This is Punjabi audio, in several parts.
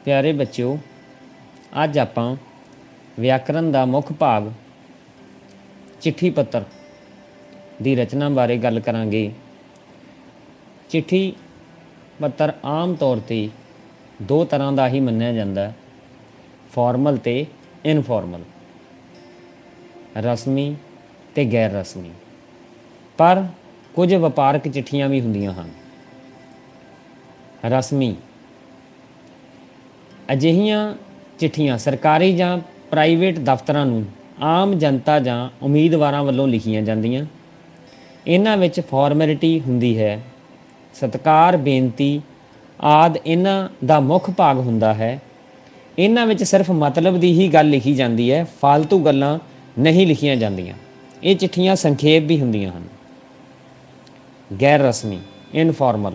प्यारे बच्चों, अज आपां व्याकरण का मुख भाग चिट्ठी पत्र की रचना बारे गल करांगे। चिट्ठी पत्र आम तौर पर दो तरह का ही मन्निया जाता है, फॉर्मल ते इनफॉर्मल, रस्मी ते गैर रस्मी। पर कुछ वपारक चिट्ठियां भी हुंदियां हन। रस्मी अजिहियां चिट्ठियां सरकारी जां प्राइवेट दफ्तरां नूं आम जनता जां उम्मीदवारां वल्लों लिखियां जांदियां। इन्हां विच फॉर्मैलिटी हुंदी है, सत्कार बेनती आदि इन्हां दा मुख भाग हुंदा है। इन्हां विच सिर्फ मतलब दी ही गल लिखी जाती है, फालतू गल्लां नहीं लिखियां जांदियां। ये चिट्ठियां संखेप भी हुंदियां हन। गैर रस्मी इनफॉर्मल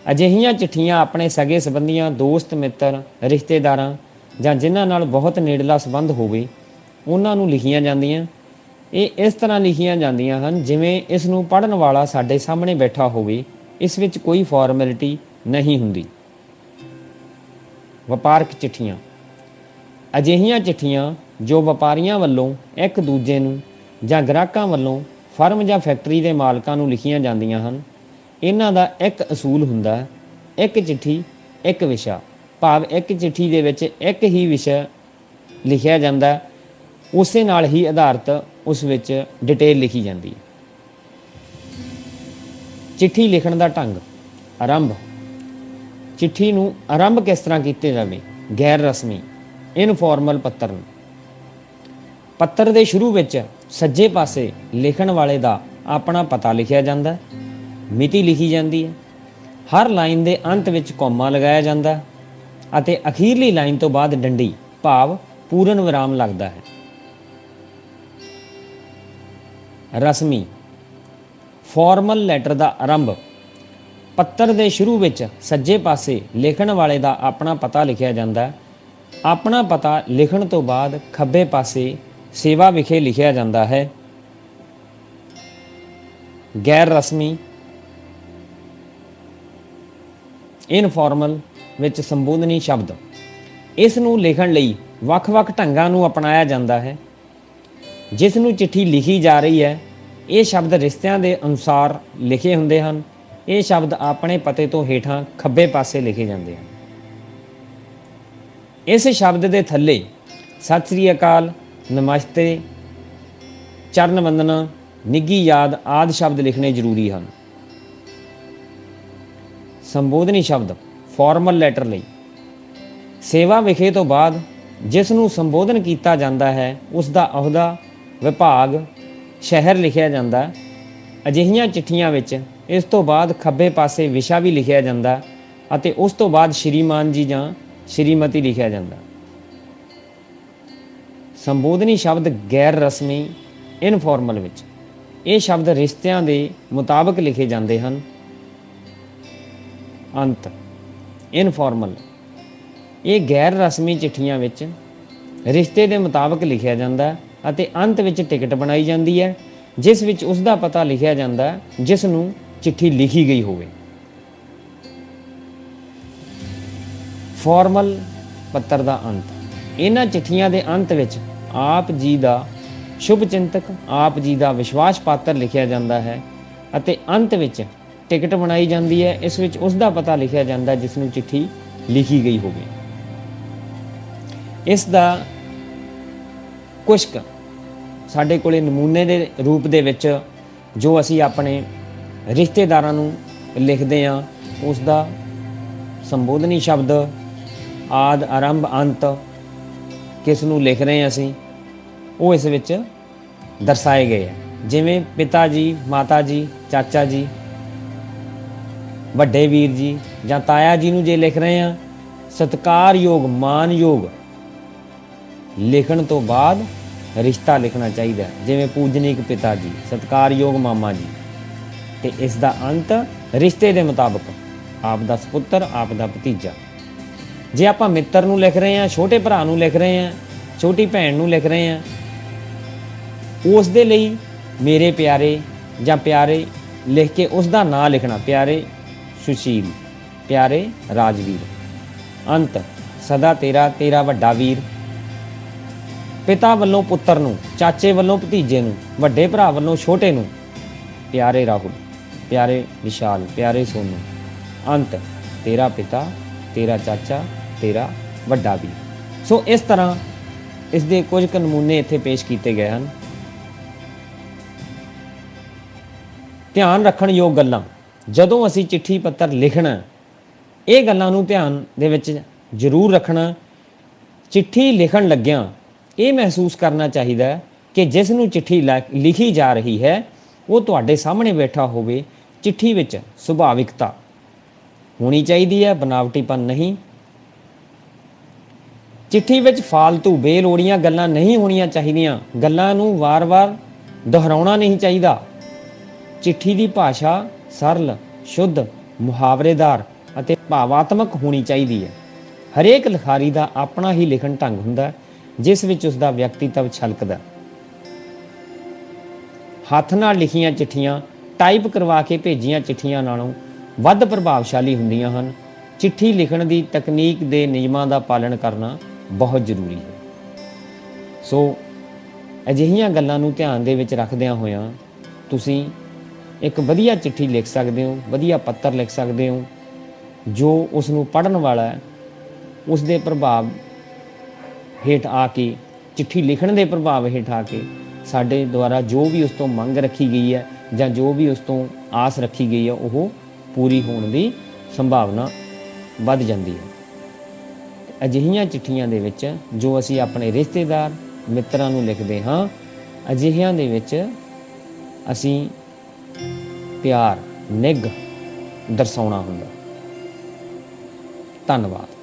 अजिहियां चिट्ठियां अपने सगे संबंधियां, दोस्त मित्र, रिश्तेदारां जां जिन्हां नाल बहुत नेड़ला संबंध होवे उन्हां नूं लिखियां जांदियां। ਇਹ ਇਸ ਤਰ੍ਹਾਂ ਲਿਖੀਆਂ ਜਾਂਦੀਆਂ ਹਨ ਜਿਵੇਂ ਇਸ ਨੂੰ ਪੜ੍ਹਨ ਵਾਲਾ ਸਾਡੇ ਸਾਹਮਣੇ ਬੈਠਾ ਹੋਵੇ। ਇਸ ਵਿੱਚ ਕੋਈ ਫਾਰਮੈਲਿਟੀ ਨਹੀਂ ਹੁੰਦੀ। ਵਪਾਰਕ ਚਿੱਠੀਆਂ ਅਜਿਹੀਆਂ ਚਿੱਠੀਆਂ ਜੋ ਵਪਾਰੀਆਂ ਵੱਲੋਂ ਇੱਕ ਦੂਜੇ ਨੂੰ ਜਾਂ ਗ੍ਰਾਹਕਾਂ ਵੱਲੋਂ ਫਰਮ ਜਾਂ ਫੈਕਟਰੀ ਦੇ ਮਾਲਕਾਂ ਨੂੰ ਲਿਖੀਆਂ ਜਾਂਦੀਆਂ ਹਨ। ਇਹਨਾਂ ਦਾ ਇੱਕ ਅਸੂਲ ਹੁੰਦਾ, ਇੱਕ ਚਿੱਠੀ ਇੱਕ ਵਿਸ਼ਾ, ਭਾਵ ਇੱਕ ਚਿੱਠੀ ਦੇ ਵਿੱਚ ਇੱਕ ਹੀ ਵਿਸ਼ਾ ਲਿਖਿਆ ਜਾਂਦਾ, ਉਸੇ ਨਾਲ ਹੀ ਆਧਾਰਿਤ ਉਸ ਵਿੱਚ ਡਿਟੇਲ ਲਿਖੀ ਜਾਂਦੀ ਹੈ। ਚਿੱਠੀ ਲਿਖਣ ਦਾ ਢੰਗ। ਆਰੰਭ ਚਿੱਠੀ ਨੂੰ ਆਰੰਭ ਕਿਸ ਤਰ੍ਹਾਂ ਕੀਤੇ ਜਾਵੇ। ਗੈਰ ਰਸਮੀ ਇਨਫੋਰਮਲ ਪੱਤਰ ਨੂੰ ਪੱਤਰ ਦੇ ਸ਼ੁਰੂ ਵਿੱਚ ਸੱਜੇ ਪਾਸੇ ਲਿਖਣ ਵਾਲੇ ਦਾ ਆਪਣਾ ਪਤਾ ਲਿਖਿਆ ਜਾਂਦਾ, ਮਿਤੀ ਲਿਖੀ ਜਾਂਦੀ ਹੈ, ਹਰ ਲਾਈਨ ਦੇ ਅੰਤ ਵਿੱਚ ਕੌਮਾ ਲਗਾਇਆ ਜਾਂਦਾ ਅਤੇ ਅਖੀਰਲੀ ਲਾਈਨ ਤੋਂ ਬਾਅਦ ਡੰਡੀ ਭਾਵ ਪੂਰਨ ਵਿਰਾਮ ਲੱਗਦਾ ਹੈ। ਰਸਮੀ ਫਾਰਮਲ ਲੈਟਰ ਦਾ ਆਰੰਭ ਪੱਤਰ ਦੇ ਸ਼ੁਰੂ ਵਿੱਚ ਸੱਜੇ ਪਾਸੇ ਲਿਖਣ ਵਾਲੇ ਦਾ ਆਪਣਾ ਪਤਾ ਲਿਖਿਆ ਜਾਂਦਾ। ਆਪਣਾ ਪਤਾ ਲਿਖਣ ਤੋਂ ਬਾਅਦ ਖੱਬੇ ਪਾਸੇ ਸੇਵਾ ਵਿਖੇ ਲਿਖਿਆ ਜਾਂਦਾ ਹੈ। ਗੈਰ ਰਸਮੀ ਇਨਫਾਰਮਲ ਵਿੱਚ ਸੰਬੋਧਨੀ ਸ਼ਬਦ। ਇਸ ਨੂੰ ਲਿਖਣ ਲਈ ਵੱਖ-ਵੱਖ ਢੰਗਾਂ ਨੂੰ ਅਪਣਾਇਆ ਜਾਂਦਾ ਹੈ। ਜਿਸ ਨੂੰ ਚਿੱਠੀ ਲਿਖੀ ਜਾ ਰਹੀ ਹੈ, ਇਹ ਸ਼ਬਦ ਰਿਸ਼ਤਿਆਂ ਦੇ ਅਨੁਸਾਰ ਲਿਖੇ ਹੁੰਦੇ ਹਨ। ਇਹ ਸ਼ਬਦ ਆਪਣੇ ਪਤੇ ਤੋਂ ਹੇਠਾਂ ਖੱਬੇ ਪਾਸੇ ਲਿਖੇ ਜਾਂਦੇ ਹਨ। ਇਸ ਸ਼ਬਦ ਦੇ ਥੱਲੇ ਸਤਿ ਸ੍ਰੀ ਅਕਾਲ, ਨਮਸਤੇ, ਚਰਨ ਵੰਦਨਾ, ਨਿੱਘੀ ਯਾਦ ਆਦਿ ਸ਼ਬਦ ਲਿਖਣੇ ਜ਼ਰੂਰੀ ਹਨ। ਸੰਬੋਧਨੀ ਸ਼ਬਦ ਫਾਰਮਲ ਲੈਟਰ ਲਈ ਸੇਵਾ ਵਿਖੇ ਤੋਂ ਬਾਅਦ ਜਿਸ ਨੂੰ ਸੰਬੋਧਨ ਕੀਤਾ ਜਾਂਦਾ ਹੈ ਉਸ ਦਾ ਅਹੁਦਾ, ਵਿਭਾਗ, ਸ਼ਹਿਰ ਲਿਖਿਆ ਜਾਂਦਾ। ਅਜਿਹੀਆਂ ਚਿੱਠੀਆਂ ਵਿੱਚ ਇਸ ਤੋਂ ਬਾਅਦ ਖੱਬੇ ਪਾਸੇ ਵਿਸ਼ਾ ਵੀ ਲਿਖਿਆ ਜਾਂਦਾ ਅਤੇ ਉਸ ਤੋਂ ਬਾਅਦ ਸ਼੍ਰੀਮਾਨ ਜੀ ਜਾਂ ਸ਼੍ਰੀਮਤੀ ਲਿਖਿਆ ਜਾਂਦਾ। ਸੰਬੋਧਨੀ ਸ਼ਬਦ ਗੈਰ ਰਸਮੀ ਇਨਫੋਰਮਲ ਵਿੱਚ ਇਹ ਸ਼ਬਦ ਰਿਸ਼ਤਿਆਂ ਦੇ ਮੁਤਾਬਕ ਲਿਖੇ ਜਾਂਦੇ ਹਨ। ਅੰਤ ਇਨਫੋਰਮਲ ਇਹ ਗੈਰ ਰਸਮੀ ਚਿੱਠੀਆਂ ਵਿੱਚ ਰਿਸ਼ਤੇ ਦੇ ਮੁਤਾਬਕ ਲਿਖਿਆ ਜਾਂਦਾ ਅਤੇ ਅੰਤ ਵਿੱਚ ਟਿਕਟ ਬਣਾਈ ਜਾਂਦੀ ਹੈ ਜਿਸ ਵਿੱਚ ਉਸ ਦਾ ਪਤਾ ਲਿਖਿਆ ਜਾਂਦਾ ਜਿਸ ਨੂੰ ਚਿੱਠੀ ਲਿਖੀ ਗਈ ਹੋਵੇ। ਫਾਰਮਲ ਪੱਤਰ ਦਾ ਅੰਤ। ਇਹਨਾਂ ਚਿੱਠੀਆਂ ਦੇ ਅੰਤ ਵਿੱਚ ਆਪ ਜੀ ਦਾ ਸ਼ੁਭ ਚਿੰਤਕ, ਆਪ ਜੀ ਦਾ ਵਿਸ਼ਵਾਸ ਪਾਤਰ ਲਿਖਿਆ ਜਾਂਦਾ ਹੈ ਅਤੇ ਅੰਤ ਵਿੱਚ ਟਿਕਟ ਬਣਾਈ ਜਾਂਦੀ ਹੈ। ਇਸ ਵਿੱਚ ਉਸ ਦਾ ਪਤਾ ਲਿਖਿਆ ਜਾਂਦਾ ਜਿਸ ਨੂੰ ਚਿੱਠੀ ਲਿਖੀ ਗਈ ਹੋਵੇ। ਇਸ ਦਾ ਕੁਛ ਕੁ ਸਾਡੇ ਕੋਲੇ ਨਮੂਨੇ ਦੇ ਰੂਪ ਦੇ ਵਿੱਚ ਜੋ ਅਸੀਂ ਆਪਣੇ ਰਿਸ਼ਤੇਦਾਰਾਂ ਨੂੰ ਲਿਖਦੇ ਹਾਂ ਉਸ ਦਾ ਸੰਬੋਧਨੀ ਸ਼ਬਦ ਆਦਿ, ਆਰੰਭ, ਅੰਤ, ਕਿਸ ਨੂੰ ਲਿਖ ਰਹੇ ਹਾਂ ਅਸੀਂ, ਉਹ ਇਸ ਵਿੱਚ ਦਰਸਾਏ ਗਏ ਹੈ। ਜਿਵੇਂ ਪਿਤਾ ਜੀ, ਮਾਤਾ ਜੀ, ਚਾਚਾ ਜੀ, ਵੱਡੇ ਵੀਰ ਜੀ ਜਾਂ ਤਾਇਆ ਜੀ ਨੂੰ ਜੇ ਲਿਖ ਰਹੇ ਹਾਂ, ਸਤਿਕਾਰਯੋਗ, ਮਾਨਯੋਗ ਲਿਖਣ ਤੋਂ ਬਾਅਦ ਰਿਸ਼ਤਾ ਲਿਖਣਾ ਚਾਹੀਦਾ। ਜਿਵੇਂ ਪੂਜਨੀਕ ਪਿਤਾ ਜੀ, ਸਤਿਕਾਰਯੋਗ ਮਾਮਾ ਜੀ, ਤੇ ਇਸ ਦਾ ਅੰਤ ਰਿਸ਼ਤੇ ਦੇ ਮੁਤਾਬਕ ਆਪ ਦਾ ਸਪੁੱਤਰ, ਆਪ ਦਾ ਭਤੀਜਾ। ਜੇ ਆਪਾਂ ਮਿੱਤਰ ਨੂੰ ਲਿਖ ਰਹੇ ਹਾਂ, ਛੋਟੇ ਭਰਾ ਨੂੰ ਲਿਖ ਰਹੇ ਹਾਂ, ਛੋਟੀ ਭੈਣ ਨੂੰ ਲਿਖ ਰਹੇ ਹਾਂ, ਉਸ ਦੇ ਲਈ ਮੇਰੇ ਪਿਆਰੇ ਜਾਂ ਪਿਆਰੇ ਲਿਖ ਕੇ ਉਸ ਦਾ ਨਾਂ ਲਿਖਣਾ, ਪਿਆਰੇ ਸੁਸ਼ੀਲ, ਪਿਆਰੇ ਰਾਜਵੀਰ। ਅੰਤ ਸਦਾ ਤੇਰਾ, ਤੇਰਾ ਵੱਡਾ ਵੀਰ। ਪਿਤਾ ਵੱਲੋਂ ਪੁੱਤਰ ਨੂੰ, ਚਾਚੇ ਵੱਲੋਂ ਭਤੀਜੇ ਨੂੰ, ਵੱਡੇ ਭਰਾ ਵੱਲੋਂ ਛੋਟੇ ਨੂੰ, ਪਿਆਰੇ ਰਾਹੁਲ, ਪਿਆਰੇ ਵਿਸ਼ਾਲ, ਪਿਆਰੇ ਸੋਨੂ। ਅੰਤ ਤੇਰਾ ਪਿਤਾ, ਤੇਰਾ ਚਾਚਾ, ਤੇਰਾ ਵੱਡਾ ਵੀਰ। ਸੋ ਇਸ ਤਰ੍ਹਾਂ ਇਸ ਦੇ ਕੁਝ ਕੁ ਨਮੂਨੇ ਇੱਥੇ ਪੇਸ਼ ਕੀਤੇ ਗਏ ਹਨ। ਧਿਆਨ ਰੱਖਣ ਯੋਗ ਗੱਲਾਂ, ਜਦੋਂ ਅਸੀਂ ਚਿੱਠੀ ਪੱਤਰ ਲਿਖਣਾ, ਇਹ ਗੱਲਾਂ ਨੂੰ ਧਿਆਨ ਦੇ ਵਿੱਚ ਜ਼ਰੂਰ ਰੱਖਣਾ। ਚਿੱਠੀ ਲਿਖਣ ਲੱਗਿਆਂ ਇਹ ਮਹਿਸੂਸ ਕਰਨਾ ਚਾਹੀਦਾ ਕਿ ਜਿਸ ਨੂੰ ਚਿੱਠੀ ਲਿਖੀ ਜਾ ਰਹੀ ਹੈ ਉਹ ਤੁਹਾਡੇ ਸਾਹਮਣੇ ਬੈਠਾ ਹੋਵੇ। ਚਿੱਠੀ ਵਿੱਚ ਸੁਭਾਵਿਕਤਾ ਹੋਣੀ ਚਾਹੀਦੀ ਹੈ, ਬਨਾਵਟੀਪਨ ਨਹੀਂ। ਚਿੱਠੀ ਵਿੱਚ ਫਾਲਤੂ ਬੇਲੋੜੀਆਂ ਗੱਲਾਂ ਨਹੀਂ ਹੋਣੀਆਂ ਚਾਹੀਦੀਆਂ। ਗੱਲਾਂ ਨੂੰ ਵਾਰ-ਵਾਰ ਦੁਹਰਾਉਣਾ ਨਹੀਂ ਚਾਹੀਦਾ। ਚਿੱਠੀ ਦੀ ਭਾਸ਼ਾ ਸਰਲ, ਸ਼ੁੱਧ, ਮੁਹਾਵਰੇਦਾਰ ਅਤੇ ਭਾਵਾਤਮਕ ਹੋਣੀ ਚਾਹੀਦੀ ਹੈ। ਹਰੇਕ ਲਿਖਾਰੀ ਦਾ ਆਪਣਾ ਹੀ ਲਿਖਣ ਢੰਗ ਹੁੰਦਾ ਜਿਸ ਵਿੱਚ ਉਸ ਦਾ ਵਿਅਕਤੀਤਵ ਛਲਕਦਾ। ਹੱਥ ਨਾਲ ਲਿਖੀਆਂ ਚਿੱਠੀਆਂ ਟਾਈਪ ਕਰਵਾ ਕੇ ਭੇਜੀਆਂ ਚਿੱਠੀਆਂ ਨਾਲੋਂ ਵੱਧ ਪ੍ਰਭਾਵਸ਼ਾਲੀ ਹੁੰਦੀਆਂ ਹਨ। ਚਿੱਠੀ ਲਿਖਣ ਦੀ ਤਕਨੀਕ ਦੇ ਨਿਯਮਾਂ ਦਾ ਪਾਲਣ ਕਰਨਾ ਬਹੁਤ ਜ਼ਰੂਰੀ ਹੈ। ਸੋ ਅਜਿਹੀਆਂ ਗੱਲਾਂ ਨੂੰ ਧਿਆਨ ਦੇ ਵਿੱਚ ਰੱਖਦਿਆਂ ਹੋਇਆਂ ਤੁਸੀਂ ਇੱਕ ਵਧੀਆ ਚਿੱਠੀ ਲਿਖ ਸਕਦੇ ਹੋ, ਵਧੀਆ ਪੱਤਰ ਲਿਖ ਸਕਦੇ ਹੋ ਜੋ ਉਸ ਨੂੰ ਪੜ੍ਹਨ ਵਾਲਾ ਹੈ ਉਸ ਦੇ ਪ੍ਰਭਾਵ ਹੇਠ ਆ ਕੇ, ਚਿੱਠੀ ਲਿਖਣ ਦੇ ਪ੍ਰਭਾਵ ਹੇਠ ਆ ਕੇ ਸਾਡੇ ਦੁਆਰਾ ਜੋ ਵੀ ਉਸ ਤੋਂ ਮੰਗ ਰੱਖੀ ਗਈ ਹੈ ਜਾਂ ਜੋ ਵੀ ਉਸ ਤੋਂ ਆਸ ਰੱਖੀ ਗਈ ਹੈ ਉਹ ਪੂਰੀ ਹੋਣ ਦੀ ਸੰਭਾਵਨਾ ਵੱਧ ਜਾਂਦੀ ਹੈ। ਅਜਿਹੀਆਂ ਚਿੱਠੀਆਂ ਦੇ ਵਿੱਚ ਜੋ ਅਸੀਂ ਆਪਣੇ ਰਿਸ਼ਤੇਦਾਰ, ਮਿੱਤਰਾਂ ਨੂੰ ਲਿਖਦੇ ਹਾਂ, ਅਜਿਹਿਆਂ ਦੇ ਵਿੱਚ ਅਸੀਂ ਪਿਆਰ, ਨਿੱਘ ਦਰਸਾਉਣਾ ਹੁੰਦਾ। ਧੰਨਵਾਦ।